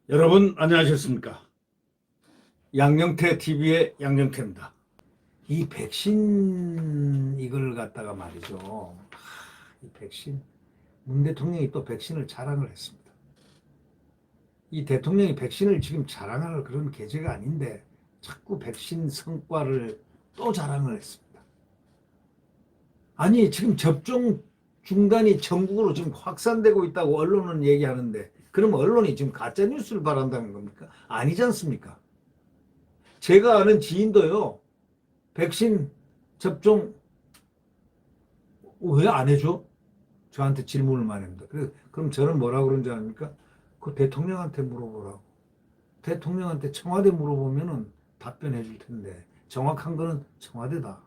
여러분 안녕하셨습니까? 양영태 TV의 양영태입니다. 이 백신 이걸 갖다가 말이죠. 이 백신 문 대통령이 또 백신을 자랑을 했습니다. 이 대통령이 백신을 지금 자랑할 그런 계제가 아닌데 자꾸 백신 성과를 또 자랑을 했습니다. 아니 지금 접종 중단이 전국으로 지금 확산되고 있다고 언론은 얘기하는데 그럼 언론이 지금 가짜 뉴스를 바란다는 겁니까? 아니지 않습니까? 제가 아는 지인도요, 백신 접종 왜 안 해줘? 저한테 질문을 많이 합니다. 그럼 저는 뭐라고 그런지 아닙니까? 그 대통령한테 물어보라고. 대통령한테 청와대 물어보면은 답변해 줄 텐데, 정확한 거는 청와대다.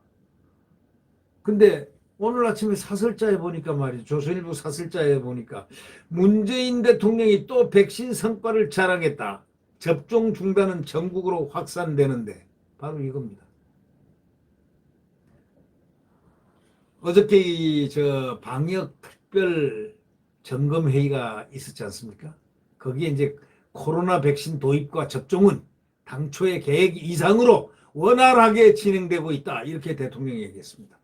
근데 오늘 아침에 사설자에 보니까 말이죠. 조선일보 사설자에 보니까 문재인 대통령이 또 백신 성과를 자랑했다. 접종 중단은 전국으로 확산되는데, 바로 이겁니다. 어저께 저 방역 특별 점검 회의가 있었지 않습니까? 거기에 이제 코로나 백신 도입과 접종은 당초의 계획 이상으로 원활하게 진행되고 있다. 이렇게 대통령이 얘기했습니다.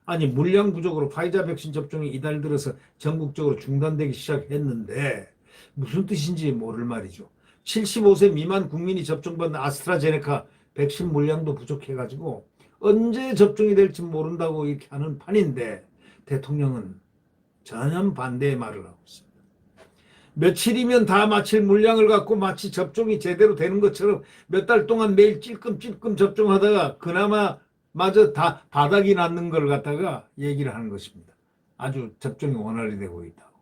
아니 물량 부족으로 파이자 백신 접종이 이달 들어서 전국적으로 중단되기 시작했는데 무슨 뜻인지 모를 말이죠. 75세 미만 국민이 접종받는 아스트라제네카 백신 물량도 부족해가지고 언제 접종이 될지 모른다고 이렇게 하는 판인데 대통령은 전혀 반대의 말을 하고 있습니다. 며칠이면 다 마칠 물량을 갖고 마치 접종이 제대로 되는 것처럼 몇 달 동안 매일 찔끔찔끔 접종하다가 그나마 마저 다 바닥이 났는 걸 갖다가 얘기를 하는 것입니다. 아주 접종이 원활히 되고 있다고.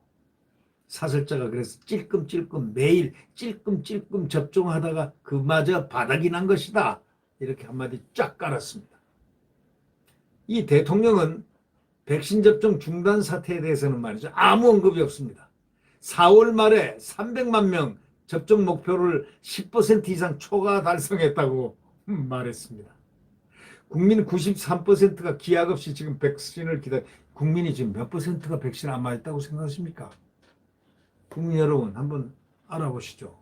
사설자가 그래서 찔끔찔끔 매일 찔끔찔끔 접종하다가 그마저 바닥이 난 것이다. 이렇게 한마디 쫙 깔았습니다. 이 대통령은 백신 접종 중단 사태에 대해서는 말이죠. 아무 언급이 없습니다. 4월 말에 300만 명 접종 목표를 10% 이상 초과 달성했다고 말했습니다. 국민 93%가 기약 없이 지금 백신을 국민이 지금 몇 퍼센트가 백신 안 맞았다고 생각하십니까? 국민 여러분 한번 알아보시죠.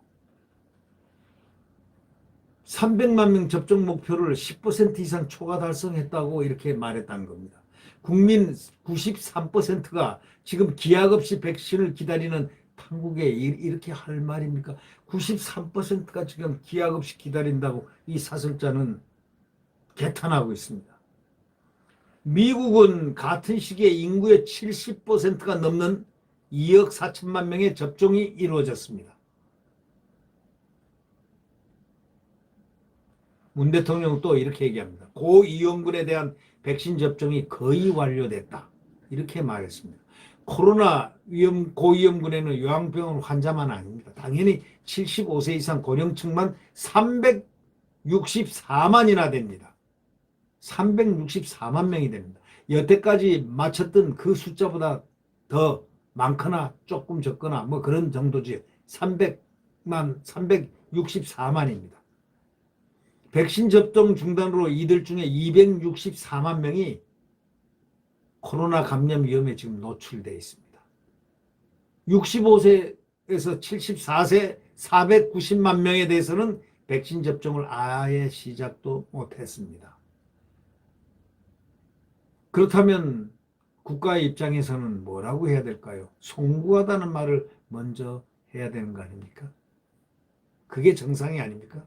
300만 명 접종 목표를 10% 이상 초과 달성했다고 이렇게 말했다는 겁니다. 국민 93%가 지금 기약 없이 백신을 기다리는 한국에 이렇게 할 말입니까? 93%가 지금 기약 없이 기다린다고 이 사설자는 개탄하고 있습니다. 미국은 같은 시기에 인구의 70%가 넘는 2억 4천만 명의 접종이 이루어졌습니다. 문 대통령은 또 이렇게 얘기합니다. 고위험군에 대한 백신 접종이 거의 완료됐다. 이렇게 말했습니다. 코로나 고위험군에는 요양병원 환자만 아닙니다. 당연히 75세 이상 고령층만 364만이나 됩니다. 364만 명이 됩니다. 여태까지 맞췄던 그 숫자보다 더 많거나 조금 적거나 뭐 그런 정도지 364만입니다. 백신 접종 중단으로 이들 중에 264만 명이 코로나 감염 위험에 지금 노출되어 있습니다. 65세에서 74세 490만 명에 대해서는 백신 접종을 아예 시작도 못했습니다. 그렇다면 국가의 입장에서는 뭐라고 해야 될까요? 송구하다는 말을 먼저 해야 되는 거 아닙니까? 그게 정상이 아닙니까?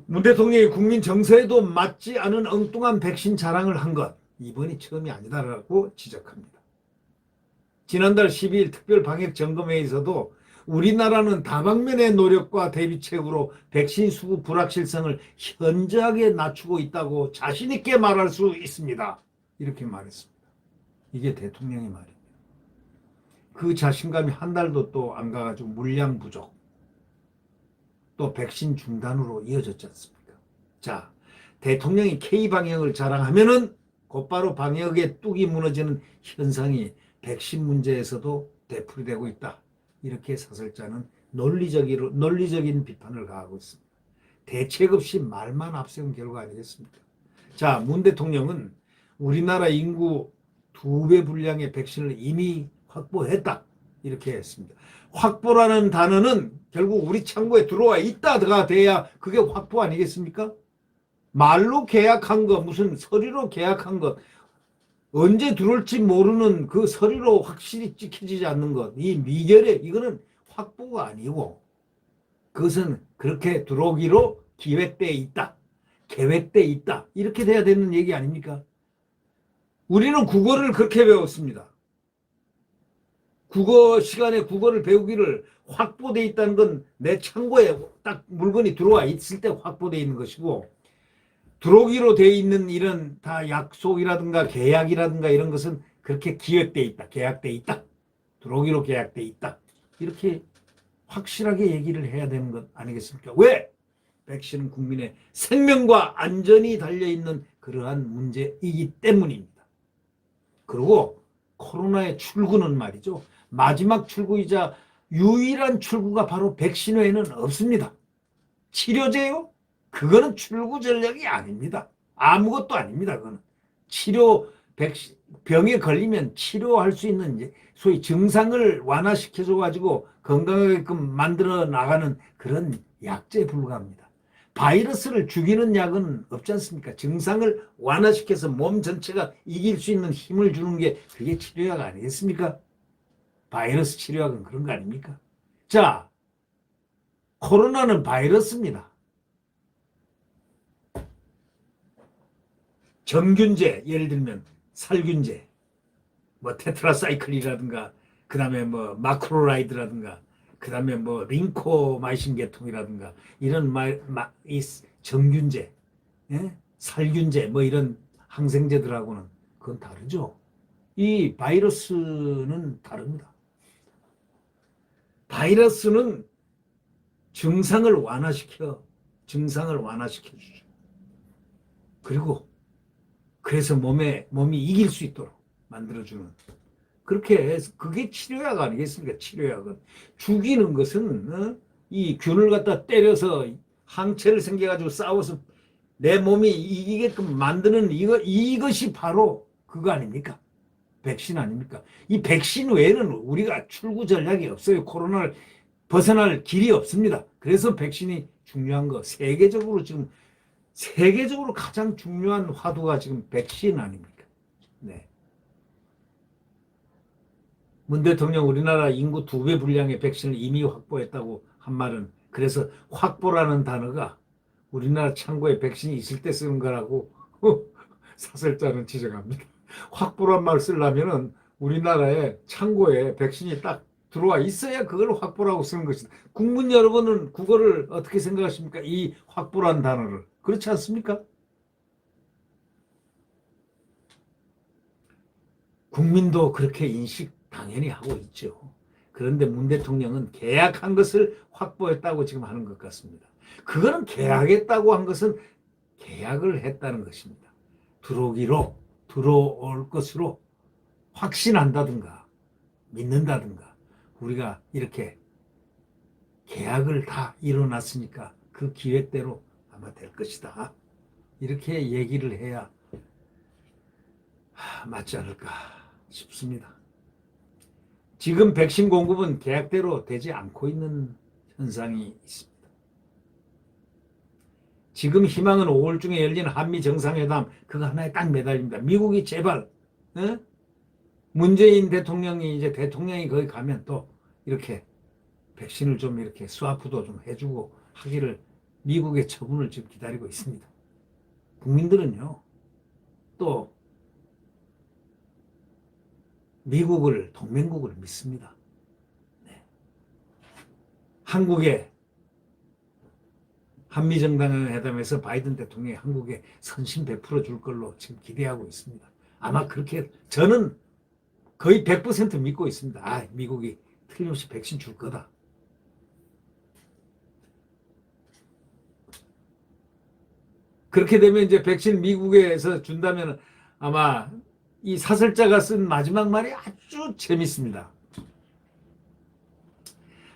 문 대통령이 국민 정서에도 맞지 않은 엉뚱한 백신 자랑을 한 것, 이번이 처음이 아니다라고 지적합니다. 지난달 12일 특별 방역 점검회에서도 우리나라는 다방면의 노력과 대비책으로 백신 수급 불확실성을 현저하게 낮추고 있다고 자신 있게 말할 수 있습니다. 이렇게 말했습니다. 이게 대통령의 말입니다. 그 자신감이 한 달도 또 안 가가지고 물량 부족, 또 백신 중단으로 이어졌지 않습니까? 자, 대통령이 K방역을 자랑하면은 곧바로 방역의 뚝이 무너지는 현상이 백신 문제에서도 되풀이되고 있다. 이렇게 사설자는 논리적인 비판을 가하고 있습니다. 대책 없이 말만 앞세운 결과 아니겠습니까? 자, 문 대통령은 우리나라 인구 2배 분량의 백신을 이미 확보했다. 이렇게 했습니다. 확보라는 단어는 결국 우리 창고에 들어와 있다가 돼야 그게 확보 아니겠습니까? 말로 계약한 것, 무슨 서류로 계약한 것, 언제 들어올지 모르는 그 서류로 확실히 찍혀지지 않는 것, 이 미결에 이거는 확보가 아니고 그것은 그렇게 들어오기로 기획되어 있다, 계획되어 있다, 이렇게 돼야 되는 얘기 아닙니까? 우리는 국어를 그렇게 배웠습니다. 국어 시간에 국어를 배우기를 확보되어 있다는 건 내 창고에 딱 물건이 들어와 있을 때 확보되어 있는 것이고, 들어오기로 되어 있는 이런 다 약속이라든가 계약이라든가 이런 것은 그렇게 기획되어 있다, 계약되어 있다, 들어오기로 계약되어 있다, 이렇게 확실하게 얘기를 해야 되는 것 아니겠습니까? 왜? 백신은 국민의 생명과 안전이 달려있는 그러한 문제이기 때문입니다. 그리고 코로나의 출구는 말이죠, 마지막 출구이자 유일한 출구가 바로 백신 외에는 없습니다. 치료제요? 그거는 출구 전략이 아닙니다. 아무것도 아닙니다. 그거는 치료, 백신, 병에 걸리면 치료할 수 있는 이제 소위 증상을 완화시켜줘 가지고 건강하게끔 만들어 나가는 그런 약제에 불과합니다. 바이러스를 죽이는 약은 없지 않습니까? 증상을 완화시켜서 몸 전체가 이길 수 있는 힘을 주는 게 그게 치료약 아니겠습니까? 바이러스 치료약은 그런 거 아닙니까? 자, 코로나는 바이러스입니다. 정균제, 예를 들면 살균제, 뭐 테트라사이클이라든가, 그 다음에 뭐 마크로라이드라든가, 그 다음에 뭐 링코마이신 계통이라든가, 이런 이 정균제, 예? 살균제, 뭐 이런 항생제들하고는 그건 다르죠. 이 바이러스는 다릅니다. 바이러스는 증상을 완화시켜주죠. 그리고 그래서 몸이 이길 수 있도록 만들어주는, 그렇게 해서 그게 치료약 아니겠습니까? 치료약은 죽이는 것은 이 균을 갖다 때려서 항체를 생겨가지고 싸워서 내 몸이 이기게끔 만드는 이것이 바로 그거 아닙니까? 백신 아닙니까? 이 백신 외에는 우리가 출구 전략이 없어요. 코로나를 벗어날 길이 없습니다. 그래서 백신이 중요한 거, 세계적으로 가장 중요한 화두가 지금 백신 아닙니까? 네. 문 대통령 우리나라 인구 2배 분량의 백신을 이미 확보했다고 한 말은, 그래서 확보라는 단어가 우리나라 창고에 백신이 있을 때 쓰는 거라고 사설자는 지적합니다. 확보란 말 쓰려면은 우리나라의 창고에 백신이 딱 들어와 있어야 그걸 확보라고 쓰는 것이다. 국민 여러분은 국어를 어떻게 생각하십니까? 이 확보란 단어를. 그렇지 않습니까? 국민도 그렇게 인식 당연히 하고 있죠. 그런데 문 대통령은 계약한 것을 확보했다고 지금 하는 것 같습니다. 그거는 계약했다고 한 것은 계약을 했다는 것입니다. 들어올 것으로 확신한다든가 믿는다든가, 우리가 이렇게 계약을 다 이뤄놨으니까 그 기획대로 아마 될 것이다, 이렇게 얘기를 해야 맞지 않을까 싶습니다. 지금 백신 공급은 계약대로 되지 않고 있는 현상이 있습니다. 지금 희망은 5월 중에 열린 한미 정상회담, 그거 하나에 딱 매달립니다. 미국이 제발, 문재인 대통령이 이제 대통령이 거기 가면 또 이렇게 백신을 좀 이렇게 스와프도 좀 해주고 하기를 미국의 처분을 지금 기다리고 있습니다. 국민들은요, 또 미국을, 동맹국을 믿습니다. 네. 한국의 한미정상회담에서 바이든 대통령이 한국에 선심 베풀어 줄 걸로 지금 기대하고 있습니다. 아마 그렇게 저는 거의 100% 믿고 있습니다. 미국이 틀림없이 백신 줄 거다. 그렇게 되면 이제 백신 미국에서 준다면 아마 이 사설자가 쓴 마지막 말이 아주 재밌습니다.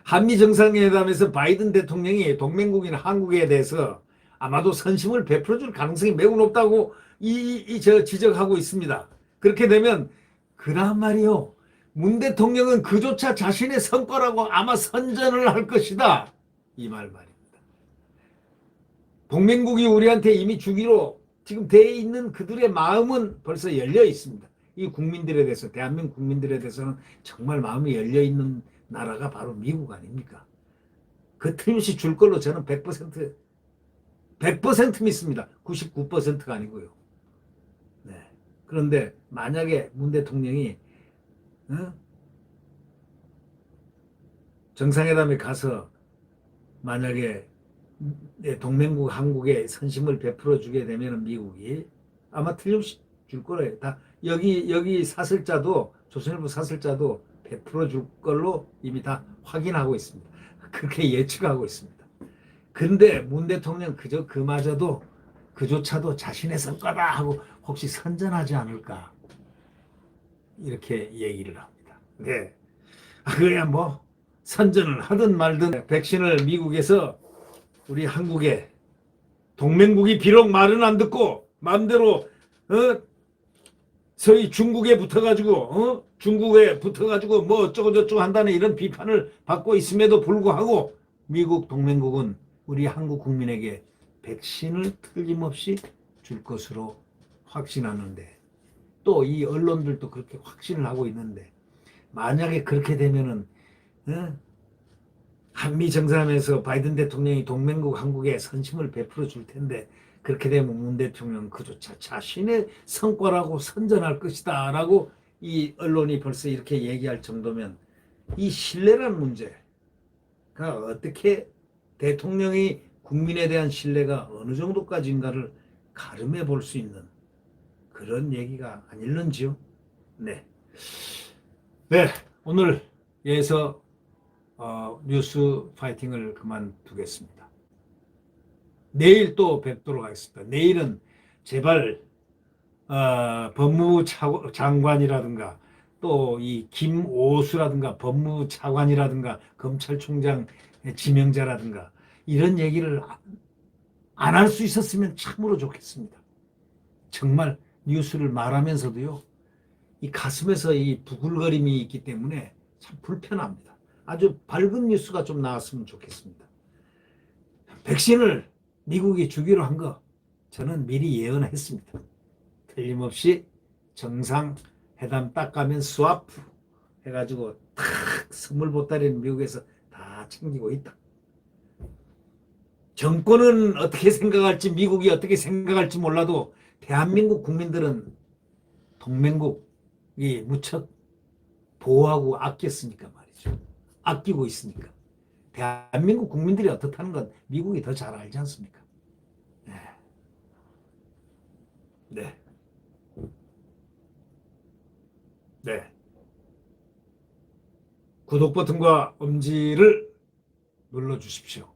한미 정상회담에서 바이든 대통령이 동맹국인 한국에 대해서 아마도 선심을 베풀어 줄 가능성이 매우 높다고 지적하고 있습니다. 그렇게 되면 그다음 말이요, 문 대통령은 그조차 자신의 성과라고 아마 선전을 할 것이다. 이 말입니다. 동맹국이 우리한테 이미 주기로 지금 돼 있는 그들의 마음은 벌써 열려 있습니다. 이 국민들에 대해서, 대한민국 국민들에 대해서는 정말 마음이 열려 있는 나라가 바로 미국 아닙니까? 그 틀림없이 줄 걸로 저는 100% 믿습니다. 99%가 아니고요. 네. 그런데 만약에 문 대통령이 정상회담에 가서 만약에 동맹국 한국에 선심을 베풀어 주게 되면 미국이 아마 틀림없이 줄 거예요. 다 여기 사설자도 조선일보 사설자도 베풀어 줄 걸로 이미 다 확인하고 있습니다. 그렇게 예측하고 있습니다. 그런데 문 대통령 그마저도 그조차도 자신의 성과다 하고 혹시 선전하지 않을까 이렇게 얘기를 합니다. 네. 그야 뭐 선전을 하든 말든 백신을 미국에서 우리 한국에 동맹국이 비록 말은 안 듣고 마음대로 저희 중국에 붙어가지고 뭐 어쩌고 저쩌고 한다는 이런 비판을 받고 있음에도 불구하고 미국 동맹국은 우리 한국 국민에게 백신을 틀림없이 줄 것으로 확신하는데 또 이 언론들도 그렇게 확신을 하고 있는데 만약에 그렇게 되면은 한미 정상회담에서 바이든 대통령이 동맹국 한국에 선심을 베풀어 줄 텐데 그렇게 되면 문 대통령은 그조차 자신의 성과라고 선전할 것이다 라고 이 언론이 벌써 이렇게 얘기할 정도면 이 신뢰라는 문제가 어떻게 대통령이 국민에 대한 신뢰가 어느 정도까지인가를 가름해 볼 수 있는 그런 얘기가 아닐런지요. 네. 네. 오늘 여기서 뉴스 파이팅을 그만두겠습니다. 내일 또 뵙도록 하겠습니다. 내일은 제발 법무부 장관이라든가 또 이 김오수라든가 법무부 차관이라든가 검찰총장 지명자라든가 이런 얘기를 안 할 수 있었으면 참으로 좋겠습니다. 정말 뉴스를 말하면서도요. 이 가슴에서 이 부글거림이 있기 때문에 참 불편합니다. 아주 밝은 뉴스가 좀 나왔으면 좋겠습니다. 백신을 미국이 주기로 한 거 저는 미리 예언했습니다. 틀림없이 정상회담 딱 가면 스와프 해가지고 탁 선물 보따리는 미국에서 다 챙기고 있다. 정권은 어떻게 생각할지 미국이 어떻게 생각할지 몰라도 대한민국 국민들은 동맹국이 무척 보호하고 아꼈으니까 말이죠. 아끼고 있으니까. 대한민국 국민들이 어떻다는 건 미국이 더 잘 알지 않습니까? 네. 네. 네. 구독 버튼과 엄지를 눌러주십시오.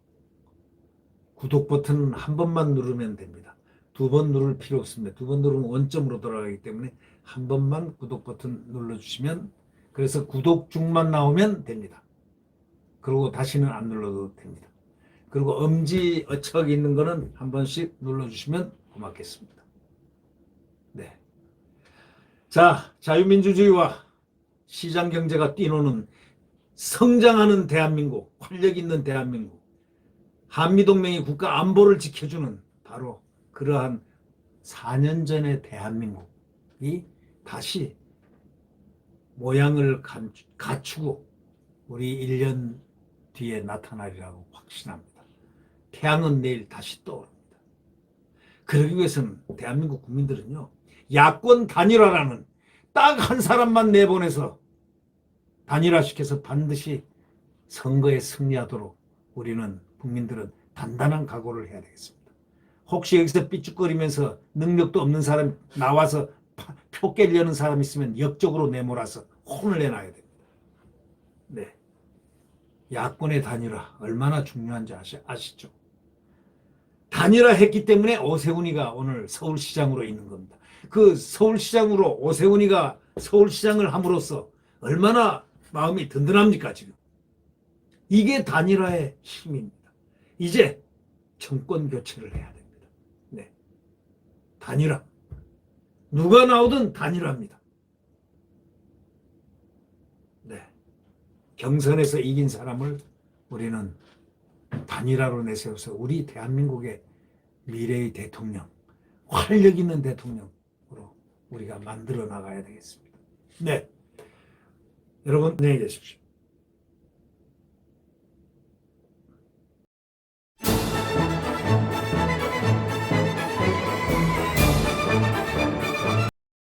구독 버튼 한 번만 누르면 됩니다. 두 번 누를 필요 없습니다. 두 번 누르면 원점으로 돌아가기 때문에 한 번만 구독 버튼 눌러주시면 그래서 구독 중만 나오면 됩니다. 그리고 다시는 안 눌러도 됩니다. 그리고 엄지 어척이 있는 거는 한 번씩 눌러주시면 고맙겠습니다. 네. 자, 자유민주주의와 시장경제가 뛰노는 성장하는 대한민국, 활력 있는 대한민국, 한미동맹이 국가 안보를 지켜주는 바로 그러한 4년 전의 대한민국이 다시 모양을 갖추고 우리 1년 뒤에 나타나리라고 확신합니다. 태양은 내일 다시 떠오릅니다. 그러기 위해서는 대한민국 국민들은요. 야권 단일화라는 딱 한 사람만 내보내서 단일화시켜서 반드시 선거에 승리하도록 우리는 국민들은 단단한 각오를 해야 되겠습니다. 혹시 여기서 삐죽거리면서 능력도 없는 사람 나와서 표 깨려는 사람 있으면 역적으로 내몰아서 혼을 내놔야 됩니다. 네. 야권의 단일화 얼마나 중요한지 아시죠? 단일화했기 때문에 오세훈이가 오늘 서울시장으로 있는 겁니다. 그 서울시장으로 오세훈이가 서울시장을 함으로써 얼마나 마음이 든든합니까 지금? 이게 단일화의 힘입니다. 이제 정권 교체를 해야 됩니다. 네, 단일화. 누가 나오든 단일화입니다. 경선에서 이긴 사람을 우리는 단일화로 내세워서 우리 대한민국의 미래의 대통령, 활력 있는 대통령으로 우리가 만들어 나가야 되겠습니다. 네, 여러분 안녕히 계십시오.